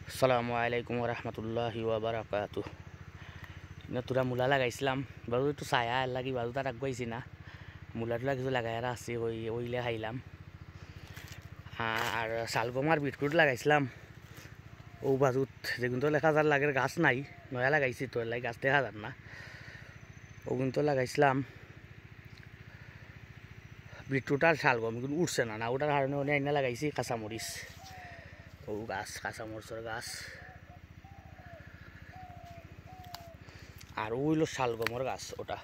আসসালামু আলাইকুম রহমতুল্লাহি ওয়াবারাকাতু। তোরা মূলা লাগাইছিলাম বাবু, একটু ছায়া লাগি বাবু, তার আগুয়াইছি না মূলা টুলা কিছু লাগাই আর আসছি ওইলে খাইলাম। আর শালগম আর বিটরুট লাগাইছিলাম ও বাজুত, যে কিন্তু লেখা যার লাগের গাছ নাই, নয়া লাগাইছি তো এলাই গাছ দেখা যার না। ও কিন্তু লাগাইছিলাম বিটরুট আর শালগম, কিন্তু উঠছে না, না ওটার কারণে অনেক আইনা লাগাইছি কাঁচামরিচ। ও গাছ কাঁচামরিচের গাছ, আর ও হইল শালগমের গাছ। ওটা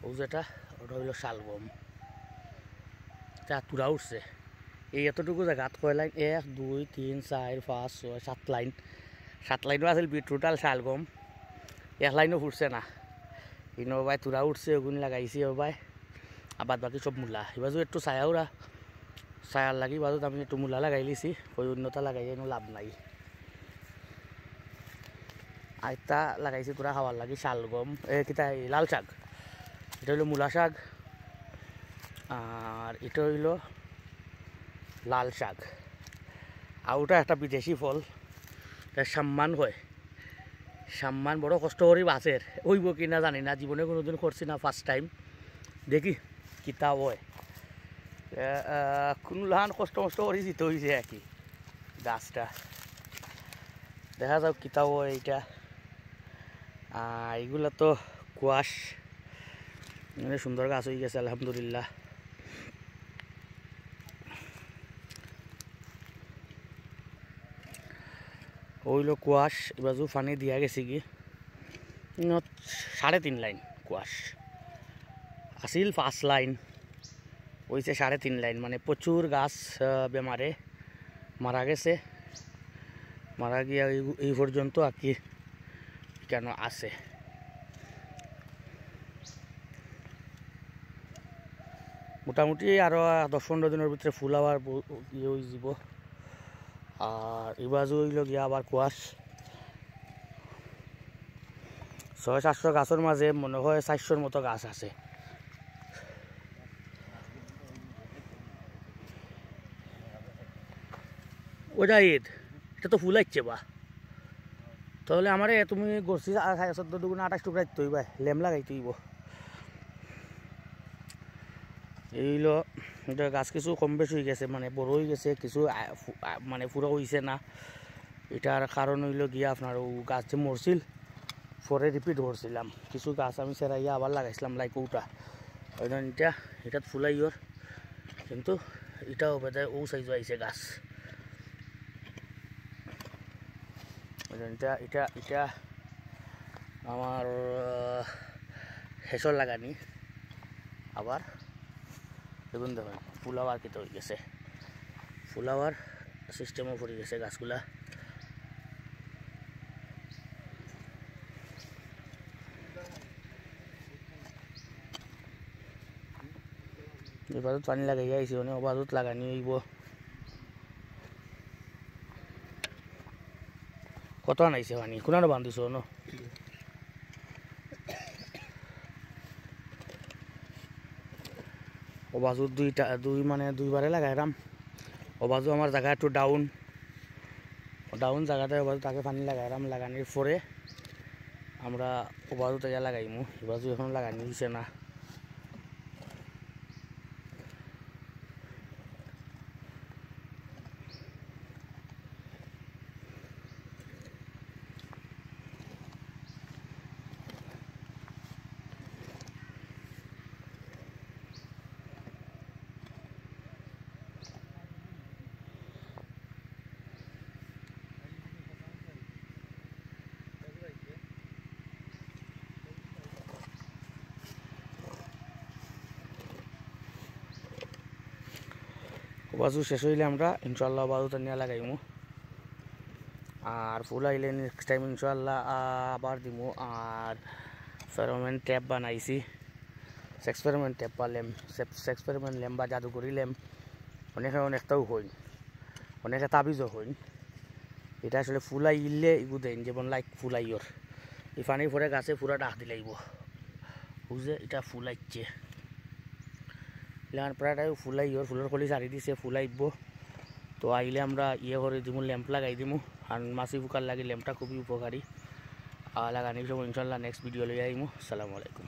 ও যেটা ওটা হইল শালগম, তুরা উঠছে এই এতটুকু জায়গাত। কয় লাইন? 1 2 3 4 5 6 7 লাইন, 7 লাইনও আছিল বিটরুট আর শালগম, 1 লাইনও ফুটছে না। ইনো ভাই তুরা উঠছে, ওগুন লাগাইছি ও ভাই। আবার বাকি সব মূলা। এবার একটু ছায়াওরা ছায়ার লাগি বাজুত আমি একটু মূলা লাগাই লিছি, ওই অন্যতা লাগাই কোনো লাভ নাই। আরেকটা লাগাইছি তোরা খাওয়ার লাগি শালগম, কিতা লাল শাক, এটা হইল মূলা শাক, আর এটা হইল লাল শাক। আর ওটা একটা বিদেশি ফল, সাম্মান হয়। সাম্মান বড় কষ্ট করি বাঁচের, ওইব কি না জানি না, জীবনে কোনোদিন করছি না, ফার্স্ট টাইম দেখি কিতা হয়। কোনো লাহান কষ্ট মষ্ট করি জিতে হয়েছে আর কি গাছটা, দেখা যাক কিতা হয় এইটা। এইগুলা তো কুয়াশ, মানে সুন্দর গাছ হয়ে গেছে আলহামদুলিল্লাহ। ওইলো কুয়াশ, এবার পানি দিয়া গেছে কি 3.5 লাইন কুয়াশ আসিল, 5 লাইন হয়েছে 3.5 লাইন, মানে প্রচুর গাছ বেমারে মারা গেছে। মারা গিয়া এই পর্যন্ত আর কি কেন আছে। মোটামুটি আরও 10-15 দিনের ভিতরে ফুল আবার ইয়ে হয়ে যাব। আর এবাজু হইল গিয়া আবার কুয়াশ। 600-700 গাছের মাঝে মনে হয় 400-র মতো গাছ আছে। ওটা ঈদ, এটা তো ফুল আসছে বা, তাহলে আমারে তুমি গড়ছি 14 দুগুণ 28 টুকরা দিতে হইবা, লেম লাগাইতে হইব। এইগুলো এটা গাছ কিছু কম বেশি হয়ে গেছে, মানে বড় হয়ে গেছে, কিছু মানে পুরো হয়েছে না। এটার কারণ হইল গিয়া আপনার ও গাছ যে মরছিল পরে রিপিট করছিলাম, কিছু গাছ আমি সেরাইয়া আবার লাগাইছিলাম লাইক ওটা। ওই জন্য এটা ফুলাইয়র, কিন্তু এটাও বোধহয় ও সাইজ আইছে গাছ। ওই জন্য এটা আমার হেসর লাগানি। আবার দেখুন দেখুন ফুলাওয়ার কেটে হয়ে গেছে, ফুলাওয়ার সিস্টেমও পড়ে গেছে গাছগুলা। এবারত পানি লাগাই আইছি, অনেক অবাধত লাগানি হইব। কত আনাইছে পানি, কোনানো বান্ধিছ ন? অবাজু দুইবারে লাগাইলাম। অবাজু আমার জায়গা একটু ডাউন জায়গাতে অবাজু তাকে পানি লাগাইলাম, লাগানির পরে আমরা অবাজু তাইয়া লাগাইমু। অবাজু এখন লাগানি হয়েছে না। বাজু শেষ হইলে আমরা ইনশাল্লাহ বাজুটা নিয়ে লাগাইমু। আর ফুল আইলে নেক্সট টাইম ইনশাল্লাহ আবার দিমু। আর ফেরোমেন ট্যাপ বানাইছি, এক্সপেরিমেন্ট ট্যাপ বা এক্সপেরিমেন্ট ল্যাম্প বা জাদুকরি ল্যাম্প, অনেকটাও হইন, অনেকে তাবিজও হইন। এটা আসলে ফুল আইলে ইগু দেন, যেমন লাইক ফুল আইয়র এই পানির পরে গাছে পুরা ডাক দিলাইব, বুঝে এটা ফুল আইচ্ছে। প্রায়টাই ফুল আইয়র, ফুলের কলি সারি দিছে, ফুল আইব। তো আইলে আমরা ইয়ে করে দিমু, ল্যাম্প লাগাই দিমু। আর মাছি পোকার লাগে ল্যাম্পটা খুবই উপকারী। লাগানির সময় ইনশাল্লাহ নেক্সট ভিডিও লই আইমু। আসসালামু আলাইকুম।